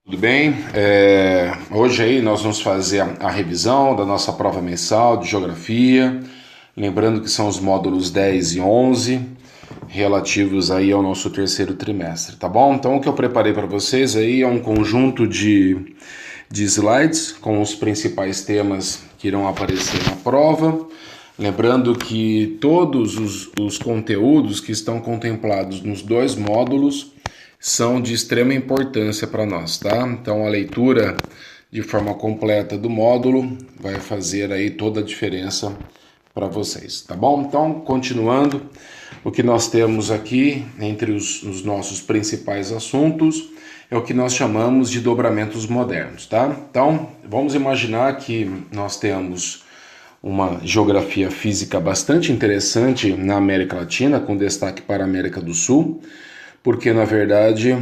Tudo bem? Hoje aí nós vamos fazer a revisão da nossa prova mensal de Geografia, lembrando que são os módulos 10 e 11, relativos aí ao nosso terceiro trimestre, tá bom? Então o que eu preparei para vocês aí é um conjunto de slides com os principais temas que irão aparecer na prova, lembrando que todos os conteúdos que estão contemplados nos dois módulos são de extrema importância para nós, tá? Então a leitura de forma completa do módulo vai fazer aí toda a diferença para vocês, tá bom? Então, continuando, o que nós temos aqui entre os nossos principais assuntos é o que nós chamamos de dobramentos modernos, tá? Então, vamos imaginar que nós temos uma geografia física bastante interessante na América Latina, com destaque para a América do Sul, porque na verdade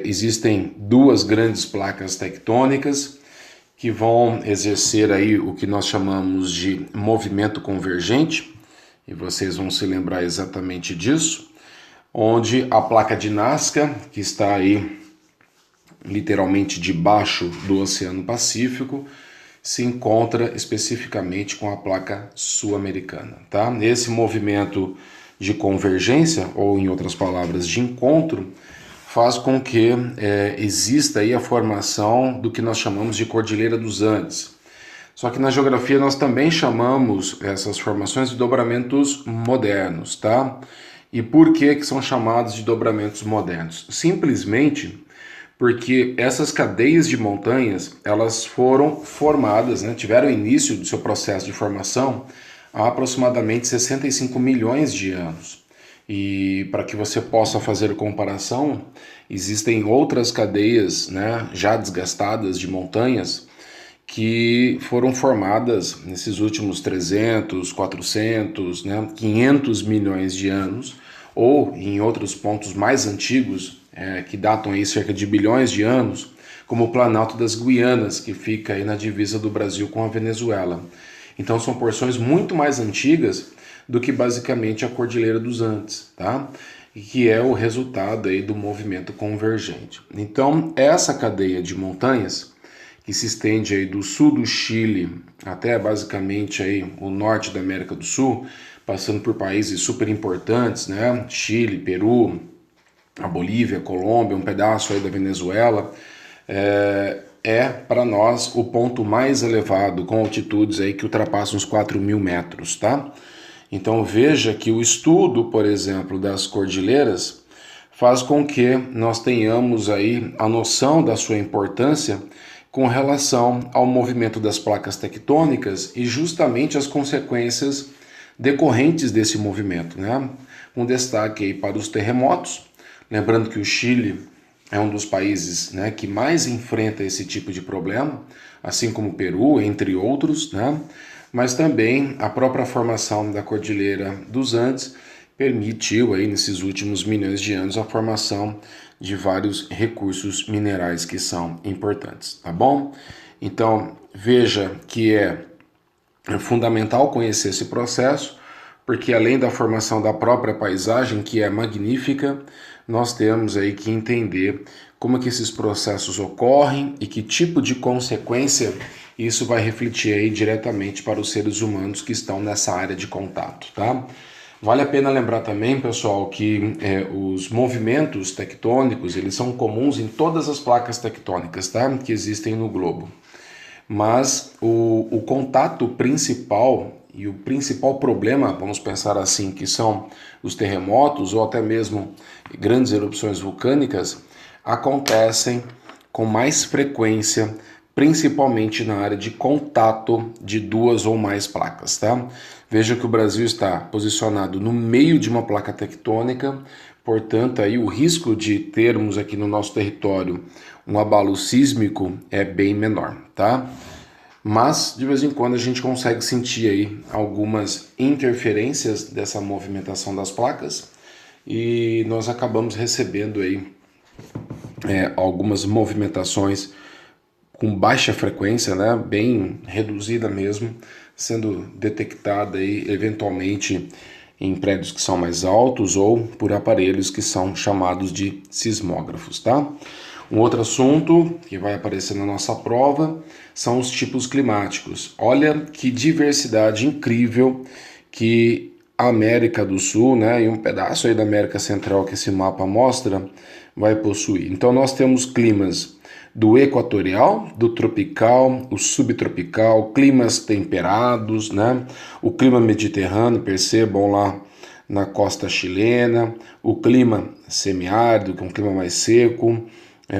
existem duas grandes placas tectônicas que vão exercer aí o que nós chamamos de movimento convergente, e vocês vão se lembrar exatamente disso, onde a placa de Nazca, que está aí literalmente debaixo do Oceano Pacífico, se encontra especificamente com a placa sul-americana, tá? Esse movimento de convergência, ou em outras palavras, de encontro, faz com que exista aí a formação do que nós chamamos de Cordilheira dos Andes. Só que na geografia nós também chamamos essas formações de dobramentos modernos, tá? E por que são chamados de dobramentos modernos? Simplesmente porque essas cadeias de montanhas, elas foram formadas, né, tiveram início do seu processo de formação há aproximadamente 65 milhões de anos. E para que você possa fazer comparação, existem outras cadeias, né, já desgastadas de montanhas que foram formadas nesses últimos 300, 400, né, 500 milhões de anos, ou em outros pontos mais antigos, que datam aí cerca de bilhões de anos, como o Planalto das Guianas, que fica aí na divisa do Brasil com a Venezuela. Então são porções muito mais antigas do que basicamente a Cordilheira dos Andes, tá? E que é o resultado aí do movimento convergente. Então essa cadeia de montanhas, que se estende aí do sul do Chile até basicamente aí o norte da América do Sul, passando por países super importantes, né? Chile, Peru, a Bolívia, a Colômbia, um pedaço aí da Venezuela, para nós o ponto mais elevado, com altitudes aí que ultrapassam os 4.000 metros, tá? Então veja que o estudo, por exemplo, das cordilheiras faz com que nós tenhamos aí a noção da sua importância com relação ao movimento das placas tectônicas e justamente as consequências decorrentes desse movimento, né? Com destaque aí para os terremotos. Lembrando que o Chile é um dos países, né, que mais enfrenta esse tipo de problema, assim como o Peru, entre outros, né? Mas também a própria formação da Cordilheira dos Andes permitiu aí nesses últimos milhões de anos a formação de vários recursos minerais que são importantes, tá bom? Então veja que é fundamental conhecer esse processo, porque além da formação da própria paisagem, que é magnífica, nós temos aí que entender como que esses processos ocorrem e que tipo de consequência isso vai refletir aí diretamente para os seres humanos que estão nessa área de contato, tá? Vale a pena lembrar também, pessoal, que os movimentos tectônicos, eles são comuns em todas as placas tectônicas, tá? Que existem no globo. Mas o contato principal e o principal problema, vamos pensar assim, que são os terremotos ou até mesmo grandes erupções vulcânicas, acontecem com mais frequência, principalmente na área de contato de duas ou mais placas, tá? Veja que o Brasil está posicionado no meio de uma placa tectônica, portanto, aí o risco de termos aqui no nosso território um abalo sísmico é bem menor, tá? Mas de vez em quando a gente consegue sentir aí algumas interferências dessa movimentação das placas e nós acabamos recebendo aí algumas movimentações com baixa frequência, né, bem reduzida mesmo, sendo detectada aí eventualmente em prédios que são mais altos ou por aparelhos que são chamados de sismógrafos, tá? Um outro assunto que vai aparecer na nossa prova são os tipos climáticos. Olha que diversidade incrível que a América do Sul, né, e um pedaço aí da América Central que esse mapa mostra, vai possuir. Então nós temos climas do equatorial, do tropical, o subtropical, climas temperados, né? O clima mediterrâneo, percebam lá na costa chilena, o clima semiárido, que é um clima mais seco,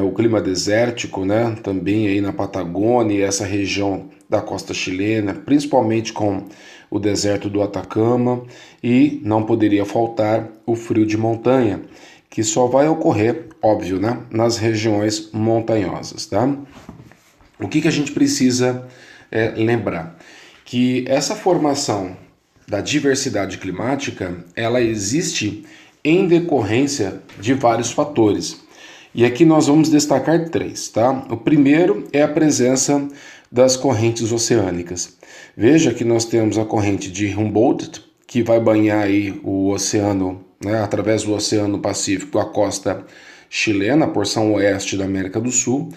o clima desértico, né? Também aí na Patagônia e essa região da costa chilena, principalmente com o deserto do Atacama, e não poderia faltar o frio de montanha, que só vai ocorrer, óbvio, né, nas regiões montanhosas, tá? O que a gente precisa lembrar? Que essa formação da diversidade climática, ela existe em decorrência de vários fatores. E aqui nós vamos destacar três, tá? O primeiro é a presença das correntes oceânicas. Veja que nós temos a corrente de Humboldt, que vai banhar aí o oceano, né, através do Oceano Pacífico, a costa chilena, a porção oeste da América do Sul.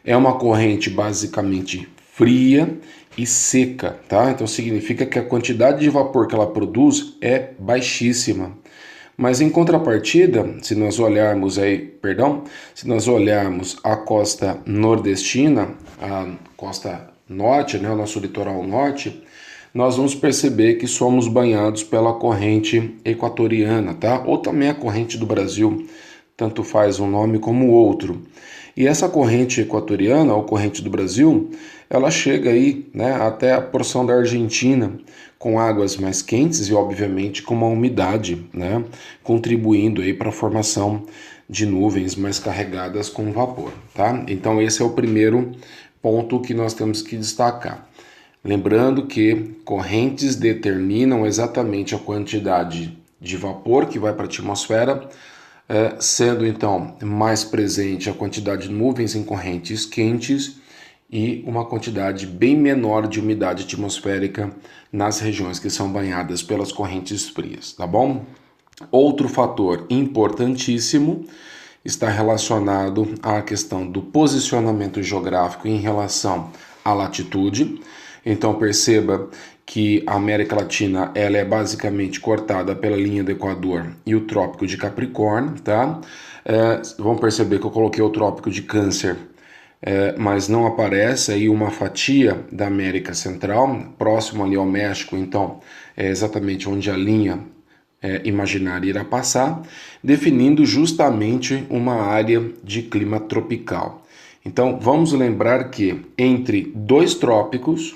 É uma corrente basicamente fria e seca, tá? Então significa que a quantidade de vapor que ela produz é baixíssima. Mas em contrapartida, se nós olharmos a costa nordestina, a costa norte, né, o nosso litoral norte, nós vamos perceber que somos banhados pela corrente equatoriana, tá? Ou também a corrente do Brasil, tanto faz um nome como o outro. E essa corrente equatoriana, ou corrente do Brasil, ela chega aí, né, até a porção da Argentina, com águas mais quentes e, obviamente, com uma umidade, né, contribuindo aí para a formação de nuvens mais carregadas com vapor, tá? Então esse é o primeiro ponto que nós temos que destacar. Lembrando que correntes determinam exatamente a quantidade de vapor que vai para a atmosfera, sendo então mais presente a quantidade de nuvens em correntes quentes e uma quantidade bem menor de umidade atmosférica nas regiões que são banhadas pelas correntes frias, tá bom? Outro fator importantíssimo está relacionado à questão do posicionamento geográfico em relação à latitude. Então perceba que a América Latina ela é basicamente cortada pela linha do Equador e o Trópico de Capricórnio, tá? Vão perceber que eu coloquei o Trópico de Câncer, mas não aparece aí uma fatia da América Central, próximo ali ao México, então é exatamente onde a linha imaginária irá passar, definindo justamente uma área de clima tropical. Então vamos lembrar que entre dois trópicos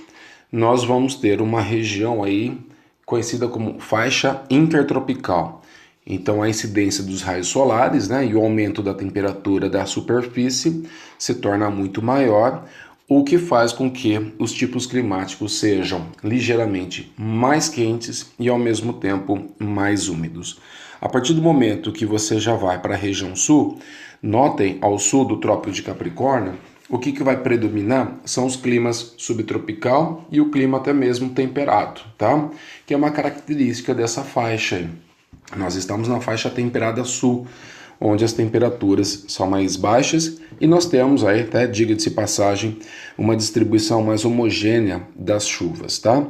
nós vamos ter uma região aí conhecida como faixa intertropical. Então a incidência dos raios solares, né, e o aumento da temperatura da superfície se torna muito maior, o que faz com que os tipos climáticos sejam ligeiramente mais quentes e ao mesmo tempo mais úmidos. A partir do momento que você já vai para a região sul, notem ao sul do Trópico de Capricórnio, o que vai predominar são os climas subtropical e o clima até mesmo temperado, tá? Que é uma característica dessa faixa aí. Nós estamos na faixa temperada sul, onde as temperaturas são mais baixas e nós temos aí, até diga-se passagem, uma distribuição mais homogênea das chuvas, tá?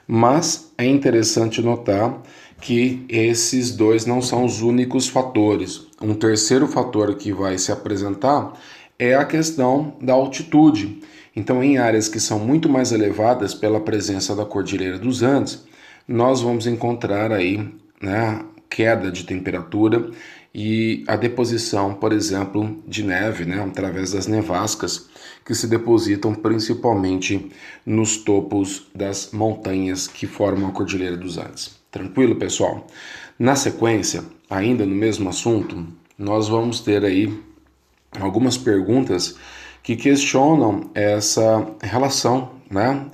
Mas é interessante notar que esses dois não são os únicos fatores. Um terceiro fator que vai se apresentar é a questão da altitude. Então, em áreas que são muito mais elevadas pela presença da Cordilheira dos Andes, nós vamos encontrar aí, né, queda de temperatura e a deposição, por exemplo, de neve, né, através das nevascas que se depositam principalmente nos topos das montanhas que formam a Cordilheira dos Andes. Tranquilo, pessoal? Na sequência, ainda no mesmo assunto, nós vamos ter aí algumas perguntas que questionam essa relação, né?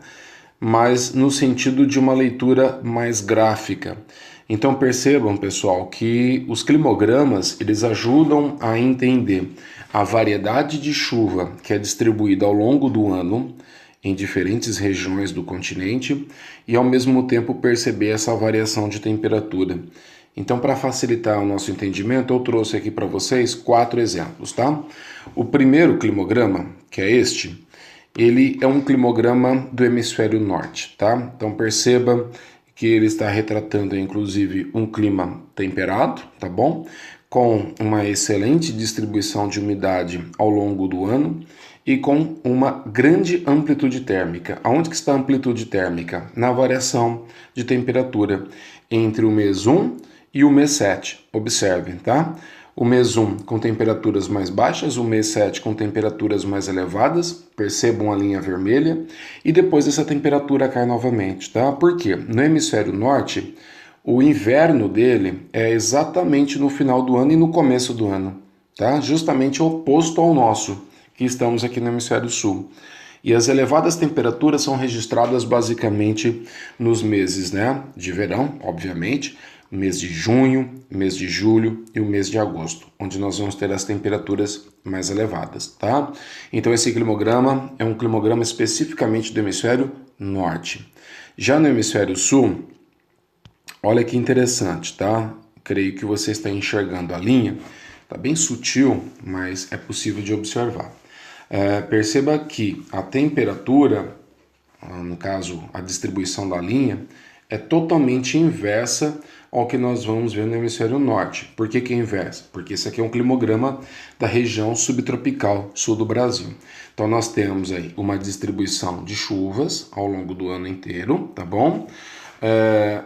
Mas no sentido de uma leitura mais gráfica. Então percebam, pessoal, que os climogramas eles ajudam a entender a variedade de chuva que é distribuída ao longo do ano em diferentes regiões do continente e ao mesmo tempo perceber essa variação de temperatura. Então, para facilitar o nosso entendimento, eu trouxe aqui para vocês 4 exemplos, tá? O primeiro climograma, que é este, ele é um climograma do hemisfério norte, tá? Então perceba que ele está retratando, inclusive, um clima temperado, tá bom? Com uma excelente distribuição de umidade ao longo do ano e com uma grande amplitude térmica. Aonde que está a amplitude térmica? Na variação de temperatura entre o mês 1 e o mês 7. Observem, tá? O mês 1 com temperaturas mais baixas, o mês 7 com temperaturas mais elevadas, percebam a linha vermelha, e depois essa temperatura cai novamente, tá? Por quê? No hemisfério norte, o inverno dele é exatamente no final do ano e no começo do ano, tá? Justamente oposto ao nosso, que estamos aqui no hemisfério sul. E as elevadas temperaturas são registradas basicamente nos meses, né, de verão, obviamente, mês de junho, mês de julho e o mês de agosto, onde nós vamos ter as temperaturas mais elevadas, tá? Então esse climograma é um climograma especificamente do hemisfério norte. Já no hemisfério sul, olha que interessante, tá? Creio que você está enxergando a linha, tá bem sutil, mas é possível de observar. Perceba que a temperatura, no caso a distribuição da linha, é totalmente inversa ao que nós vamos ver no hemisfério norte. Por que é inversa? Porque esse aqui é um climograma da região subtropical sul do Brasil. Então nós temos aí uma distribuição de chuvas ao longo do ano inteiro, tá bom?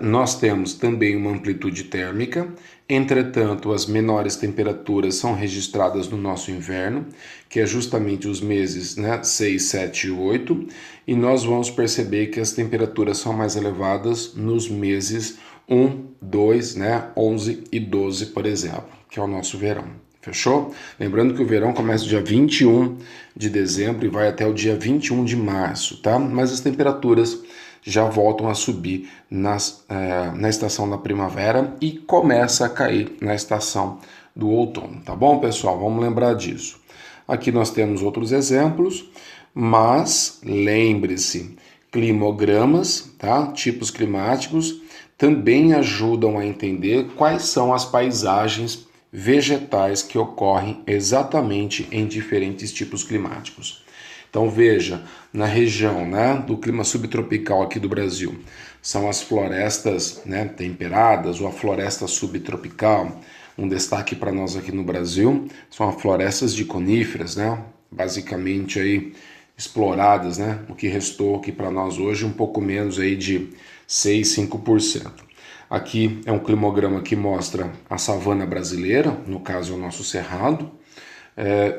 Nós temos também uma amplitude térmica, entretanto as menores temperaturas são registradas no nosso inverno, que é justamente os meses, né, 6, 7 e 8, e nós vamos perceber que as temperaturas são mais elevadas nos meses 1, 2, né, 11 e 12, por exemplo, que é o nosso verão. Fechou? Lembrando que o verão começa dia 21 de dezembro e vai até o dia 21 de março, tá? Mas as temperaturas já voltam a subir na estação da primavera e começa a cair na estação do outono, tá bom, pessoal? Vamos lembrar disso. Aqui nós temos outros exemplos, mas lembre-se, climogramas, tá? Tipos climáticos, também ajudam a entender quais são as paisagens vegetais que ocorrem exatamente em diferentes tipos climáticos. Então veja, na região, né, do clima subtropical aqui do Brasil, são as florestas, né, temperadas ou a floresta subtropical. Um destaque para nós aqui no Brasil são as florestas de coníferas, né, basicamente aí exploradas, né, o que restou aqui para nós hoje um pouco menos aí de 6, 5%. Aqui é um climograma que mostra a savana brasileira, no caso é o nosso cerrado.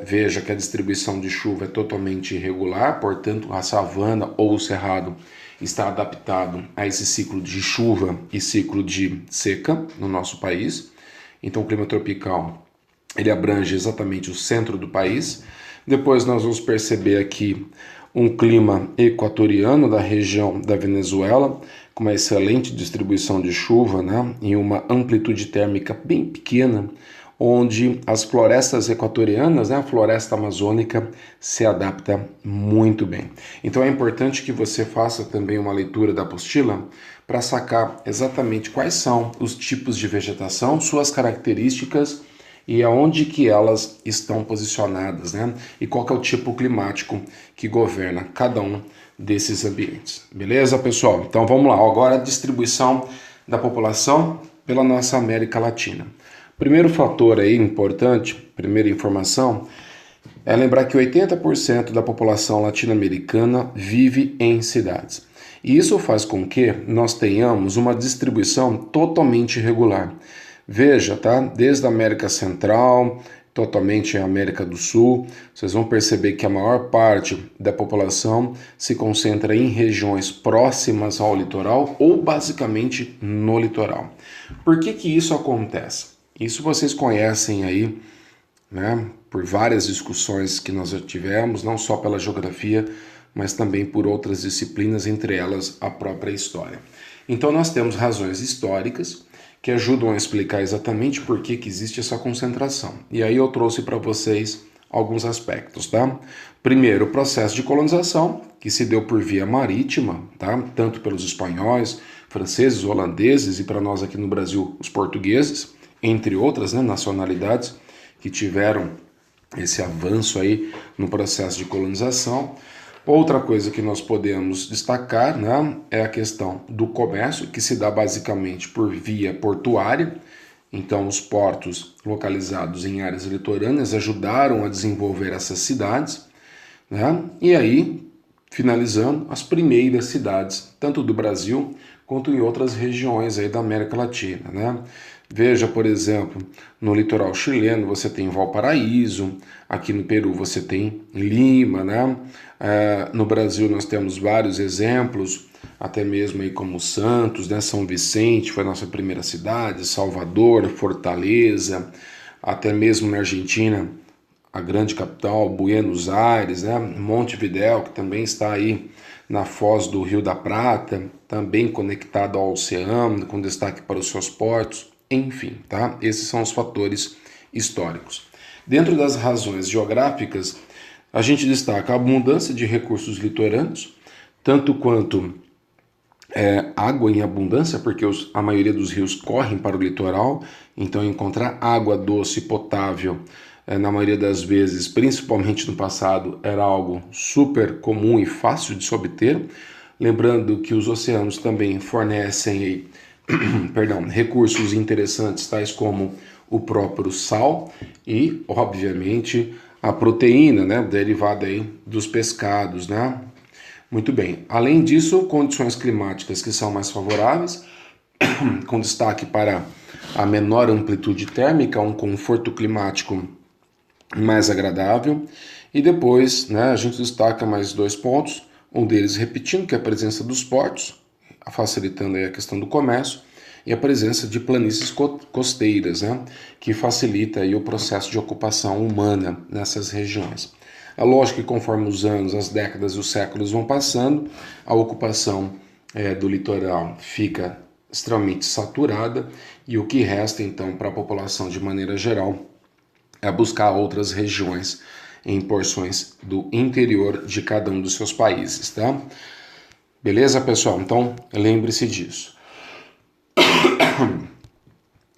Veja que a distribuição de chuva é totalmente irregular, portanto a savana ou o cerrado está adaptado a esse ciclo de chuva e ciclo de seca no nosso país. Então o clima tropical ele abrange exatamente o centro do país. Depois nós vamos perceber aqui um clima equatoriano da região da Venezuela, com uma excelente distribuição de chuva, né, e uma amplitude térmica bem pequena, onde as florestas equatorianas, né, a floresta amazônica, se adapta muito bem. Então é importante que você faça também uma leitura da apostila para sacar exatamente quais são os tipos de vegetação, suas características e aonde que elas estão posicionadas, né? E qual que é o tipo climático que governa cada um desses ambientes. Beleza, pessoal? Então vamos lá. Agora a distribuição da população pela nossa América Latina. Primeiro fator aí importante, primeira informação, é lembrar que 80% da população latino-americana vive em cidades. E isso faz com que nós tenhamos uma distribuição totalmente irregular. Veja, tá? Desde a América Central, totalmente a América do Sul, vocês vão perceber que a maior parte da população se concentra em regiões próximas ao litoral ou basicamente no litoral. Por que que isso acontece? Isso vocês conhecem aí, né, por várias discussões que nós já tivemos, não só pela geografia, mas também por outras disciplinas, entre elas a própria história. Então nós temos razões históricas que ajudam a explicar exatamente por que que existe essa concentração. E aí eu trouxe para vocês alguns aspectos, tá? Primeiro, o processo de colonização, que se deu por via marítima, tá? Tanto pelos espanhóis, franceses, holandeses e para nós aqui no Brasil os portugueses, entre outras, né, nacionalidades que tiveram esse avanço aí no processo de colonização. Outra coisa que nós podemos destacar, né, é a questão do comércio, que se dá basicamente por via portuária. Então, os portos localizados em áreas litorâneas ajudaram a desenvolver essas cidades, né? E aí, finalizando, as primeiras cidades, tanto do Brasil quanto em outras regiões aí da América Latina, né? Veja, por exemplo, no litoral chileno você tem Valparaíso, aqui no Peru você tem Lima, né? No Brasil nós temos vários exemplos, até mesmo aí como Santos, né? São Vicente foi a nossa primeira cidade, Salvador, Fortaleza, até mesmo na Argentina, a grande capital, Buenos Aires, né? Montevidéu, que também está aí na foz do Rio da Prata, também conectado ao oceano, com destaque para os seus portos, enfim, tá? Esses são os fatores históricos. Dentro das razões geográficas, a gente destaca a abundância de recursos litorâneos, tanto quanto água em abundância, porque a maioria dos rios correm para o litoral, então encontrar água doce potável, na maioria das vezes, principalmente no passado, era algo super comum e fácil de se obter. Lembrando que os oceanos também fornecem recursos interessantes, tais como o próprio sal e, obviamente, a proteína, né, derivada aí dos pescados, né? Muito bem. Além disso, condições climáticas que são mais favoráveis, com destaque para a menor amplitude térmica, um conforto climático mais agradável. E depois, né, a gente destaca mais dois pontos, um deles repetindo, que é a presença dos portos, facilitando aí a questão do comércio, e a presença de planícies costeiras, né, que facilita aí o processo de ocupação humana nessas regiões. É lógico que conforme os anos, as décadas e os séculos vão passando, a ocupação do litoral fica extremamente saturada e o que resta então para a população de maneira geral é buscar outras regiões em porções do interior de cada um dos seus países, tá? Beleza, pessoal? Então, lembre-se disso.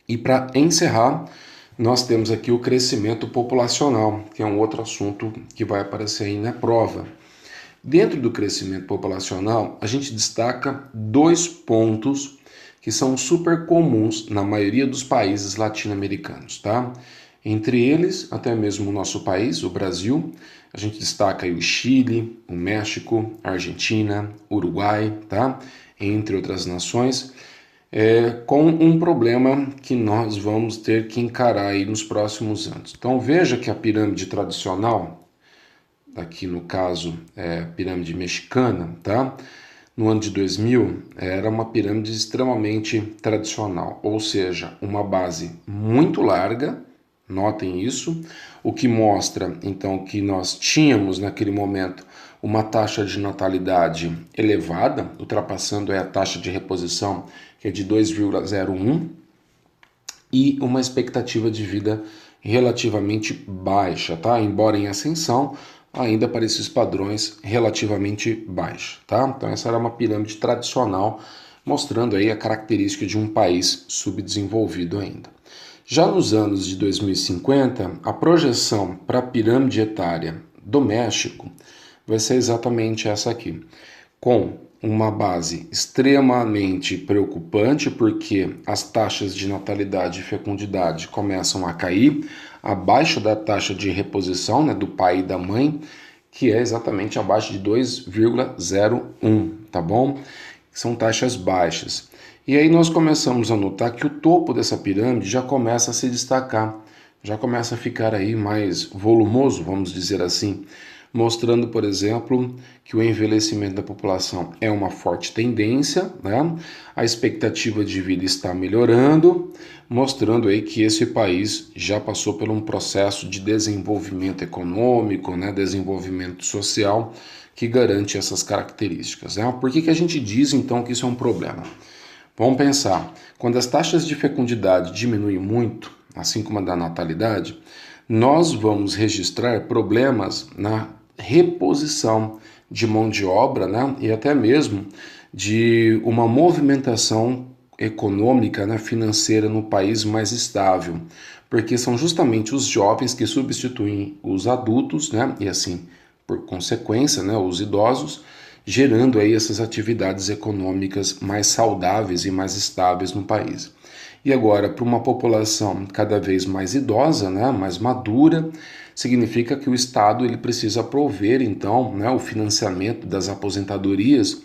E para encerrar, nós temos aqui o crescimento populacional, que é um outro assunto que vai aparecer aí na prova. Dentro do crescimento populacional, a gente destaca dois pontos que são super comuns na maioria dos países latino-americanos, tá? Entre eles, até mesmo o nosso país, o Brasil, a gente destaca aí o Chile, o México, a Argentina, Uruguai, tá? Entre outras nações, com um problema que nós vamos ter que encarar aí nos próximos anos. Então veja que a pirâmide tradicional, aqui no caso a pirâmide mexicana, tá? No ano de 2000 era uma pirâmide extremamente tradicional, ou seja, uma base muito larga, notem isso, o que mostra então que nós tínhamos naquele momento uma taxa de natalidade elevada, ultrapassando a taxa de reposição, que é de 2,01, e uma expectativa de vida relativamente baixa, tá? Embora em ascensão, ainda para esses padrões relativamente baixa, tá? Então essa era uma pirâmide tradicional, mostrando aí a característica de um país subdesenvolvido ainda. Já nos anos de 2050, a projeção para a pirâmide etária do México vai ser exatamente essa aqui, com uma base extremamente preocupante, porque as taxas de natalidade e fecundidade começam a cair abaixo da taxa de reposição, né, do pai e da mãe, que é exatamente abaixo de 2,01, tá bom? São taxas baixas. E aí nós começamos a notar que o topo dessa pirâmide já começa a se destacar, já começa a ficar aí mais volumoso, vamos dizer assim, mostrando, por exemplo, que o envelhecimento da população é uma forte tendência, né? A expectativa de vida está melhorando, mostrando aí que esse país já passou por um processo de desenvolvimento econômico, né? Desenvolvimento social, que garante essas características, né? Por que a gente diz, então, que isso é um problema? Vamos pensar, quando as taxas de fecundidade diminuem muito, assim como a da natalidade, nós vamos registrar problemas na reposição de mão de obra, né? E até mesmo de uma movimentação econômica, né, financeira no país mais estável, porque são justamente os jovens que substituem os adultos, né, e assim, por consequência, né, os idosos, gerando aí essas atividades econômicas mais saudáveis e mais estáveis no país. E agora, para uma população cada vez mais idosa, né, mais madura, significa que o Estado ele precisa prover, então, né, o financiamento das aposentadorias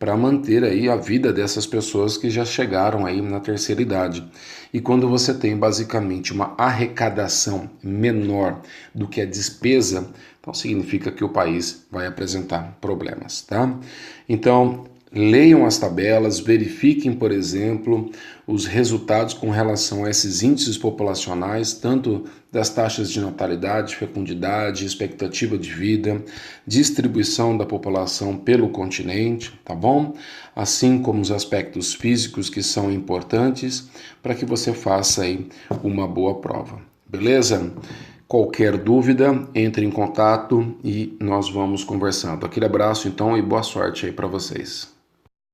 para manter aí a vida dessas pessoas que já chegaram aí na terceira idade. E quando você tem basicamente uma arrecadação menor do que a despesa, então significa que o país vai apresentar problemas, tá? Então, leiam as tabelas, verifiquem, por exemplo, os resultados com relação a esses índices populacionais, tanto das taxas de natalidade, fecundidade, expectativa de vida, distribuição da população pelo continente, tá bom? Assim como os aspectos físicos que são importantes para que você faça aí uma boa prova. Beleza? Qualquer dúvida, entre em contato e nós vamos conversando. Aquele abraço então e boa sorte aí para vocês.